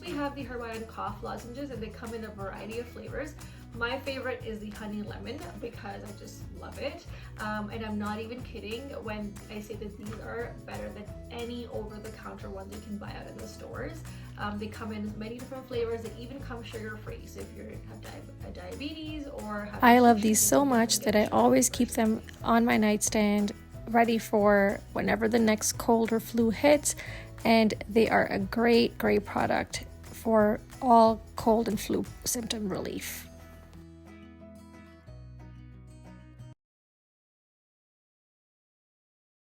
we have the Herbion Cough Lozenges, and they come in a variety of flavors. My favorite is the honey lemon because I just love it, and I'm not even kidding when I say that these are better than any over-the-counter ones you can buy out in the stores. They come in many different flavors. They even come sugar-free, so if you have diabetes or have I love these so much that I always keep them on my nightstand, ready for whenever the next cold or flu hits, and they are a great product for all cold and flu symptom relief.